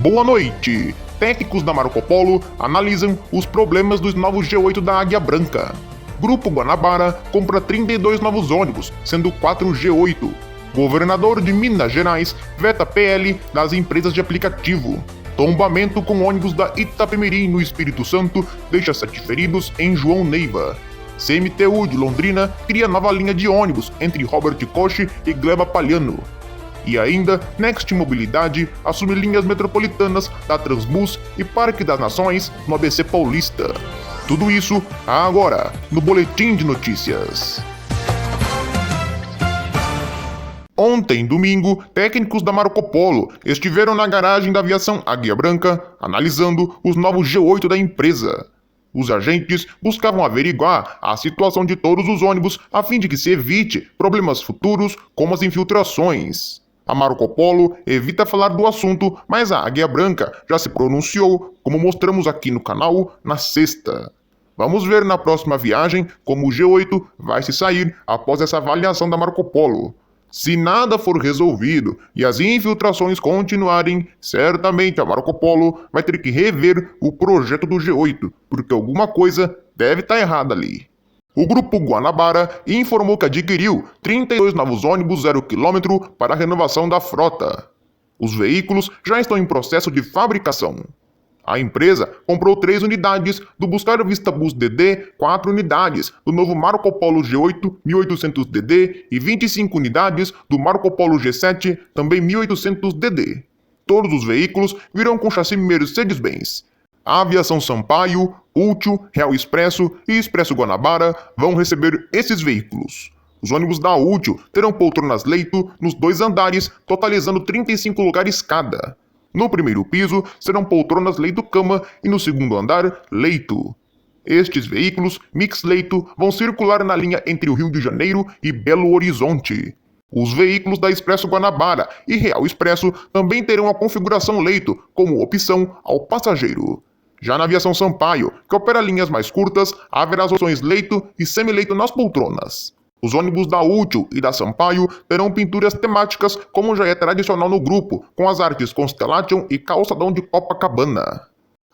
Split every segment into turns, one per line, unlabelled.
Boa noite! Técnicos da Marco Polo analisam os problemas dos novos G8 da Águia Branca. Grupo Guanabara compra 32 novos ônibus, sendo 4 G8. Governador de Minas Gerais veta PL das empresas de aplicativo. Tombamento com ônibus da Itapemirim, no Espírito Santo, deixa 7 feridos em João Neiva. CMTU de Londrina cria nova linha de ônibus entre Robert Koch e Gleba Palhano. E ainda, Next Mobilidade assume linhas metropolitanas da Transbus e Parque das Nações no ABC Paulista. Tudo isso agora, no Boletim de Notícias. Ontem, domingo, técnicos da Marco Polo estiveram na garagem da aviação Águia Branca analisando os novos G8 da empresa. Os agentes buscavam averiguar a situação de todos os ônibus a fim de que se evite problemas futuros como as infiltrações. A Marco Polo evita falar do assunto, mas a Águia Branca já se pronunciou, como mostramos aqui no canal, na sexta. Vamos ver na próxima viagem como o G8 vai se sair após essa avaliação da Marco Polo. Se nada for resolvido e as infiltrações continuarem, certamente a Marco Polo vai ter que rever o projeto do G8, porque alguma coisa deve estar errada ali. O Grupo Guanabara informou que adquiriu 32 novos ônibus 0 km para a renovação da frota. Os veículos já estão em processo de fabricação. A empresa comprou 3 unidades do Buscar Vista Bus DD, 4 unidades do novo Marco Polo G8 1800DD e 25 unidades do Marco Polo G7, também 1800DD. Todos os veículos virão com chassi Mercedes-Benz. A Aviação Sampaio, Útil, Real Expresso e Expresso Guanabara vão receber esses veículos. Os ônibus da Útil terão poltronas-leito nos 2 andares, totalizando 35 lugares cada. No primeiro piso serão poltronas leito-cama e no segundo andar, leito. Estes veículos, mix-leito, vão circular na linha entre o Rio de Janeiro e Belo Horizonte. Os veículos da Expresso Guanabara e Real Expresso também terão a configuração leito como opção ao passageiro. Já na Aviação Sampaio, que opera linhas mais curtas, haverá as opções leito e semileito nas poltronas. Os ônibus da Útil e da Sampaio terão pinturas temáticas, como já é tradicional no grupo, com as artes Constellation e Calçadão de Copacabana.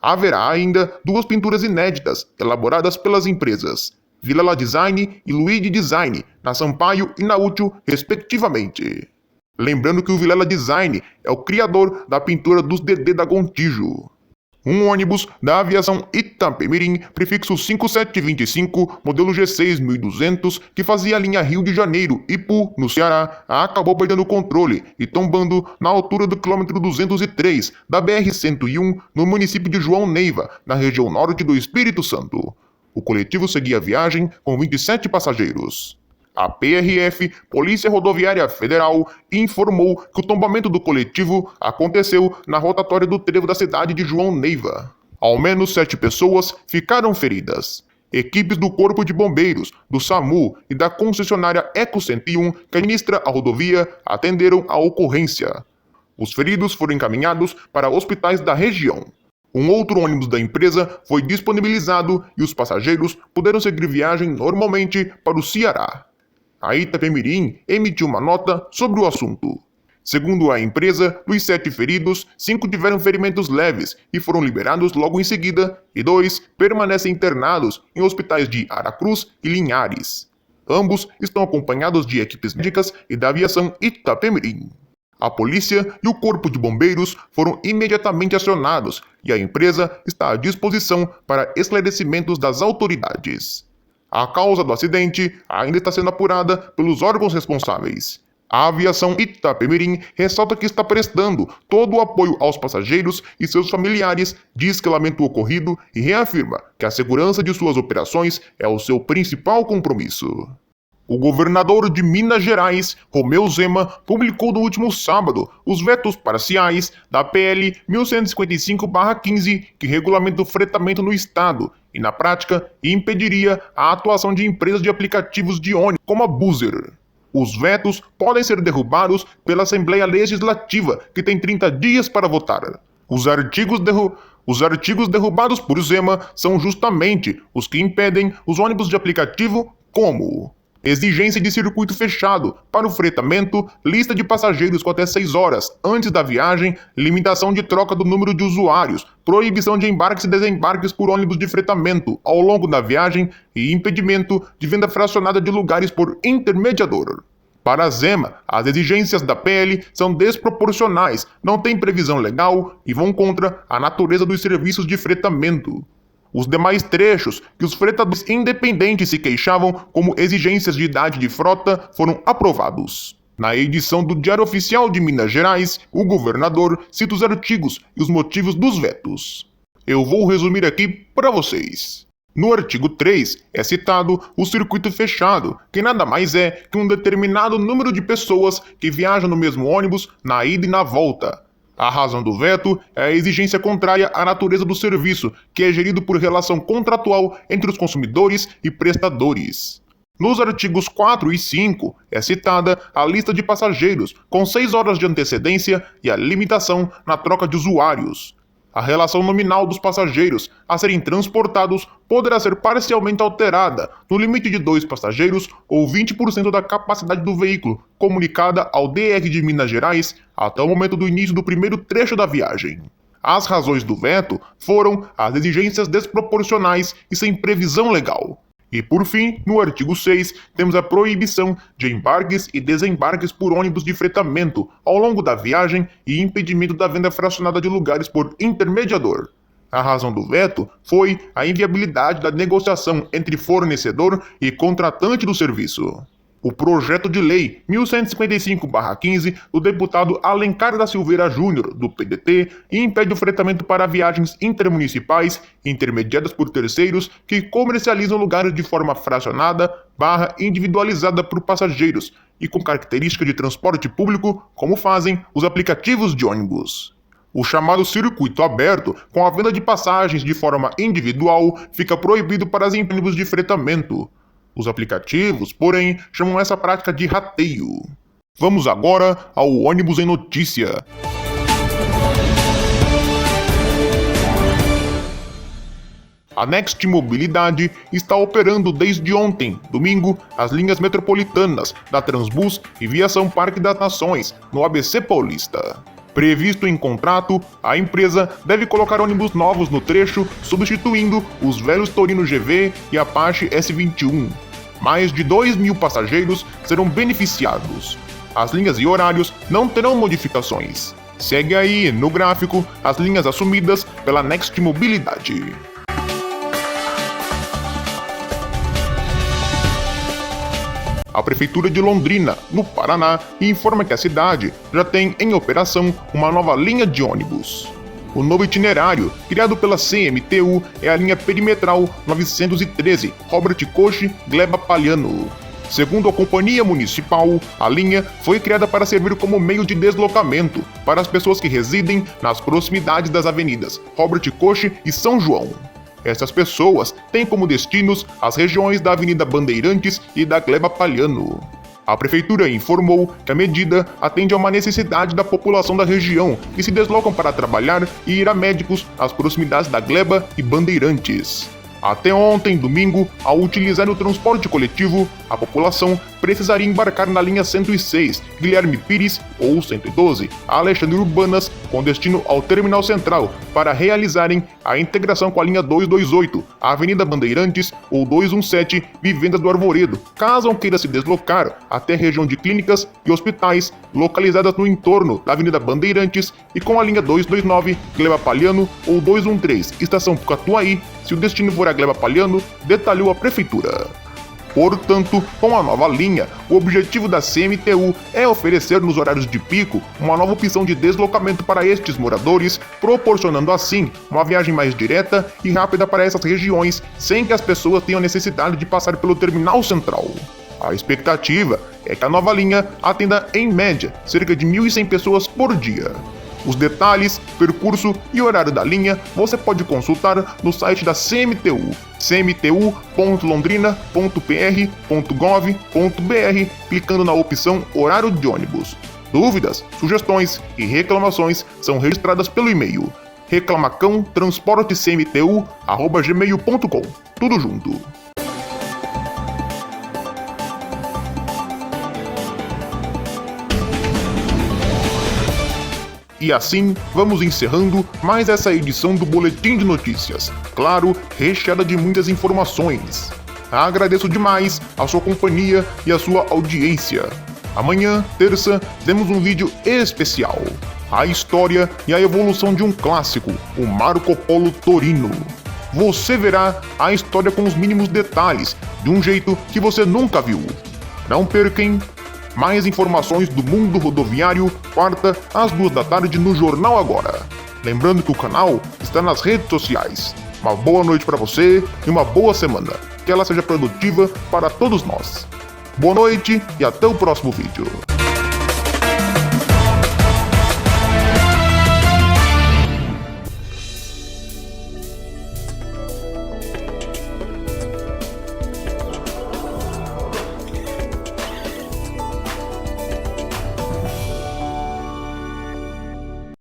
Haverá ainda 2 pinturas inéditas, elaboradas pelas empresas Vilela Design e Luigi Design, na Sampaio e na Útil, respectivamente. Lembrando que o Vilela Design é o criador da pintura dos DD da Gontijo. Um ônibus da aviação Itapemirim, prefixo 5725, modelo G6 1200, que fazia a linha Rio de Janeiro, Ipu, no Ceará, acabou perdendo o controle e tombando na altura do quilômetro 203 da BR-101, no município de João Neiva, na região norte do Espírito Santo. O coletivo seguia a viagem com 27 passageiros. A PRF, Polícia Rodoviária Federal, informou que o tombamento do coletivo aconteceu na rotatória do trevo da cidade de João Neiva. Ao menos 7 pessoas ficaram feridas. Equipes do Corpo de Bombeiros, do SAMU e da concessionária Eco 101, que administra a rodovia, atenderam a ocorrência. Os feridos foram encaminhados para hospitais da região. Um outro ônibus da empresa foi disponibilizado e os passageiros puderam seguir viagem normalmente para o Ceará. A Itapemirim emitiu uma nota sobre o assunto. Segundo a empresa, dos 7 feridos, 5 tiveram ferimentos leves e foram liberados logo em seguida, e 2 permanecem internados em hospitais de Aracruz e Linhares. Ambos estão acompanhados de equipes médicas e da aviação Itapemirim. A polícia e o corpo de bombeiros foram imediatamente acionados e a empresa está à disposição para esclarecimentos das autoridades. A causa do acidente ainda está sendo apurada pelos órgãos responsáveis. A aviação Itapemirim ressalta que está prestando todo o apoio aos passageiros e seus familiares, diz que lamenta o ocorrido e reafirma que a segurança de suas operações é o seu principal compromisso. O governador de Minas Gerais, Romeu Zema, publicou no último sábado os vetos parciais da PL 1155/15, que regulamenta o fretamento no estado e, na prática, impediria a atuação de empresas de aplicativos de ônibus, como a Buser. Os vetos podem ser derrubados pela Assembleia Legislativa, que tem 30 dias para votar. Os artigos derrubados por Zema são justamente os que impedem os ônibus de aplicativo como Exigência de circuito fechado para o fretamento, lista de passageiros com até 6 horas antes da viagem, limitação de troca do número de usuários, proibição de embarques e desembarques por ônibus de fretamento ao longo da viagem e impedimento de venda fracionada de lugares por intermediador. Para a Zema, as exigências da PL são desproporcionais, não têm previsão legal e vão contra a natureza dos serviços de fretamento. Os demais trechos que os fretadores independentes se queixavam como exigências de idade de frota foram aprovados. Na edição do Diário Oficial de Minas Gerais, o governador cita os artigos e os motivos dos vetos. Eu vou resumir aqui para vocês. No artigo 3 é citado o circuito fechado, que nada mais é que um determinado número de pessoas que viajam no mesmo ônibus na ida e na volta. A razão do veto é a exigência contrária à natureza do serviço, que é gerido por relação contratual entre os consumidores e prestadores. Nos artigos 4 e 5 é citada a lista de passageiros, com 6 horas de antecedência e a limitação na troca de usuários. A relação nominal dos passageiros a serem transportados poderá ser parcialmente alterada, no limite de 2 passageiros ou 20% da capacidade do veículo, comunicada ao DR de Minas Gerais até o momento do início do primeiro trecho da viagem. As razões do veto foram as exigências desproporcionais e sem previsão legal. E por fim, no artigo 6, temos a proibição de embarques e desembarques por ônibus de fretamento ao longo da viagem e impedimento da venda fracionada de lugares por intermediador. A razão do veto foi a inviabilidade da negociação entre fornecedor e contratante do serviço. O projeto de lei 1155/15 do deputado Alencar da Silveira Júnior, do PDT, impede o fretamento para viagens intermunicipais intermediadas por terceiros que comercializam lugares de forma fracionada / individualizada por passageiros e com característica de transporte público, como fazem os aplicativos de ônibus. O chamado circuito aberto, com a venda de passagens de forma individual, fica proibido para as empresas de fretamento. Os aplicativos, porém, chamam essa prática de rateio. Vamos agora ao ônibus em notícia. A Next Mobilidade está operando desde ontem, domingo, as linhas metropolitanas da Transbus e Viação Parque das Nações, no ABC Paulista. Previsto em contrato, a empresa deve colocar ônibus novos no trecho, substituindo os velhos Torino GV e Apache S21. Mais de 2.000 passageiros serão beneficiados. As linhas e horários não terão modificações. Segue aí, no gráfico, as linhas assumidas pela Next Mobilidade. A Prefeitura de Londrina, no Paraná, informa que a cidade já tem em operação uma nova linha de ônibus. O novo itinerário, criado pela CMTU, é a linha perimetral 913 Robert Koch Gleba Palhano. Segundo a Companhia Municipal, a linha foi criada para servir como meio de deslocamento para as pessoas que residem nas proximidades das avenidas Robert Koch e São João. Essas pessoas têm como destinos as regiões da Avenida Bandeirantes e da Gleba Palhano. A Prefeitura informou que a medida atende a uma necessidade da população da região que se deslocam para trabalhar e ir a médicos às proximidades da Gleba e Bandeirantes. Até ontem, domingo, ao utilizar o transporte coletivo, a população precisaria embarcar na linha 106, Guilherme Pires, ou 112, Alexandre Urbanas, com destino ao Terminal Central, para realizarem a integração com a linha 228, Avenida Bandeirantes, ou 217, Vivendas do Arvoredo, caso queira se deslocar até a região de clínicas e hospitais localizadas no entorno da Avenida Bandeirantes e com a linha 229, Gleba Palhano, ou 213, Estação Catuaí, se o destino for a Gleba Palhano, detalhou a Prefeitura. Portanto, com a nova linha, o objetivo da CMTU é oferecer nos horários de pico uma nova opção de deslocamento para estes moradores, proporcionando assim uma viagem mais direta e rápida para essas regiões, sem que as pessoas tenham necessidade de passar pelo terminal central. A expectativa é que a nova linha atenda, em média, cerca de 1.100 pessoas por dia. Os detalhes, percurso e horário da linha você pode consultar no site da CMTU, cmtu.londrina.pr.gov.br, clicando na opção Horário de ônibus. Dúvidas, sugestões e reclamações são registradas pelo e-mail reclamacãotransportecmtu@gmail.com. Tudo junto. E assim, vamos encerrando mais essa edição do Boletim de Notícias. Claro, recheada de muitas informações. Agradeço demais a sua companhia e a sua audiência. Amanhã, terça, temos um vídeo especial. A história e a evolução de um clássico, o Marco Polo Torino. Você verá a história com os mínimos detalhes, de um jeito que você nunca viu. Não percam! Mais informações do mundo rodoviário, quarta, às 2 da tarde no Jornal Agora. Lembrando que o canal está nas redes sociais. Uma boa noite para você e uma boa semana. Que ela seja produtiva para todos nós. Boa noite e até o próximo vídeo.